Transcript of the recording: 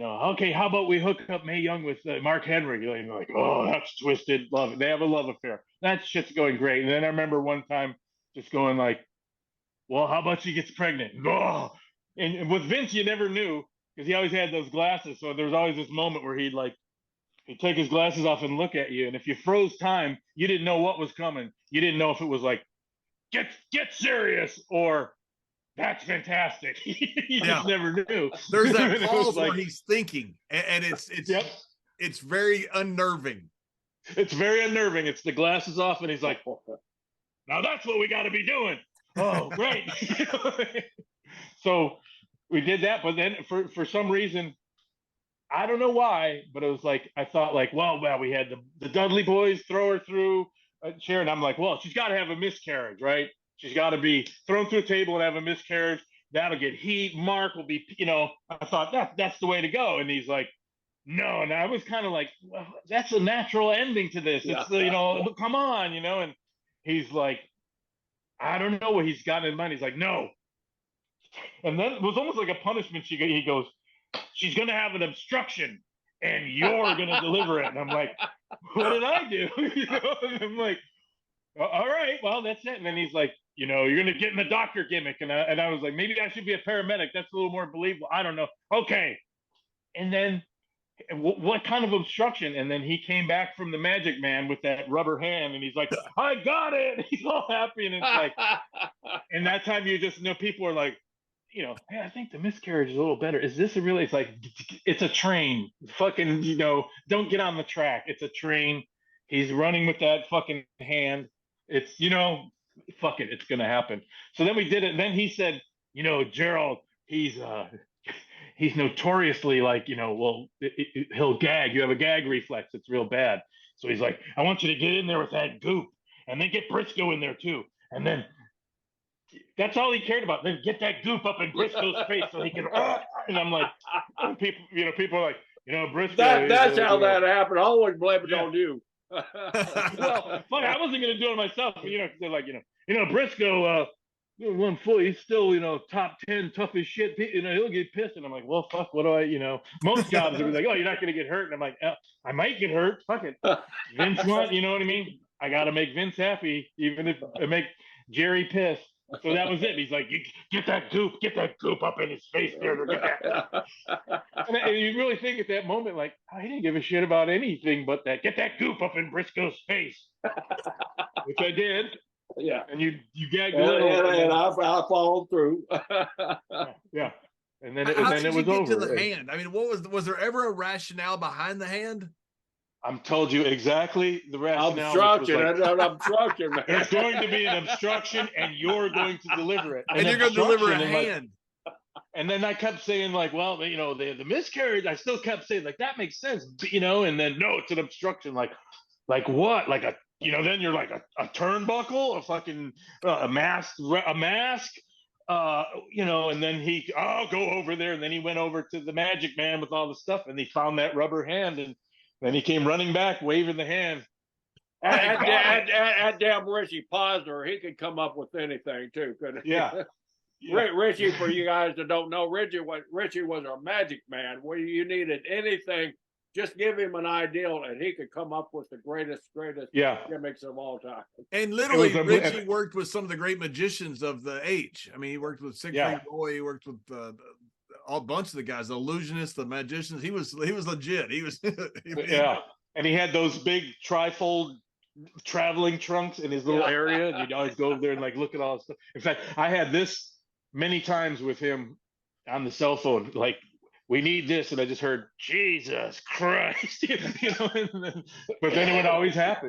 okay, how about we hook up Mae Young with Mark Henry? You're like, oh, that's twisted. Love it. They have a love affair. That shit's going great. And then I remember one time just going like, well, how about she gets pregnant? Oh. And with Vince, you never knew because he always had those glasses. So there was always this moment where he'd take his glasses off and look at you. And if you froze time, you didn't know what was coming. You didn't know if it was like, get serious or that's fantastic. You Yeah. just never knew. There's that It was pause like, where he's thinking, and yep. it's very unnerving. It's very unnerving. It's the glasses off, and he's like, now that's what we got to be doing. Oh, great. So we did that, but then for some reason, I don't know why, but it was like I thought like, well, we had the Dudley boys throw her through a chair, and I'm like, well, she's got to have a miscarriage, right? She's got to be thrown through a table and have a miscarriage. That'll get heat. Mark will be, I thought that's the way to go. And he's like, no. And I was kind of like, well, that's a natural ending to this. Yeah. It's, come on, And he's like, I don't know what he's got in mind. He's like, no. And then it was almost like a punishment. He goes, she's going to have an obstruction and you're going to deliver it. And I'm like, what did I do? And I'm like, all right, well, that's it. And then he's like, you're going to get in the doctor gimmick. And I was like, maybe I should be a paramedic. That's a little more believable. I don't know. Okay. And then what kind of obstruction? And then he came back from the Magic Man with that rubber hand and he's like, I got it. He's all happy. And it's like, and that time you just know people are like, hey, I think the miscarriage is a little better. Is this it's like, it's a train. Fucking, don't get on the track. It's a train. He's running with that fucking hand. It's, fuck it, it's going to happen. So then we did it. And then he said, Gerald, he's notoriously like, he'll gag. You have a gag reflex. It's real bad. So he's like, I want you to get in there with that goop and then get Briscoe in there too. And then that's all he cared about. Then get that goop up in Briscoe's face so he can. And I'm like, people are like, Briscoe. That's how that happened. I always blame it on you. Well, funny, I wasn't going to do it myself. But, they're like, Briscoe. One foot, he's still, top 10 tough as shit. He'll get pissed. And I'm like, well, fuck, what do I, most jobs are like, oh, you're not going to get hurt. And I'm like, I might get hurt. Fuck it. Vince want, you know what I mean? I got to make Vince happy, even if I make Jerry pissed. So that was it. He's like, get that goop up in his face there. And you really think at that moment, like, he didn't give a shit about anything but that. Get that goop up in Briscoe's face. Which I did. Yeah. And you gagged a little. And I followed through. Yeah. And then How it did was you get over. to the hand? I mean, was there ever a rationale behind the hand? I'm told you exactly the rationale. Obstruction. There's going to be an obstruction, and you're going to deliver it. And you're going to deliver a hand. And then I kept saying, like, well, the miscarriage. I still kept saying, like, that makes sense, And then no, it's an obstruction. Like what? Like a, then you're like a turnbuckle, a fucking a mask. And then I'll go over there, and then he went over to the Magic Man with all the stuff, and he found that rubber hand, and then he came running back, waving the hand. At damn Richie Posner, he could come up with anything too, couldn't he? Yeah. Richie, for you guys that don't know, Richie was a Magic Man. Where you needed anything, just give him an idea, and he could come up with the greatest gimmicks of all time. And literally, Richie worked with some of the great magicians of the age. I mean, he worked with Siegfried Roy. He worked with a bunch of the guys, the illusionists, the magicians. He was legit. He was and he had those big trifold traveling trunks in his little area, and you'd always go over there and like look at all the stuff. In fact, I had this many times with him on the cell phone, like, we need this, and I just heard Jesus Christ, but then it would always happen.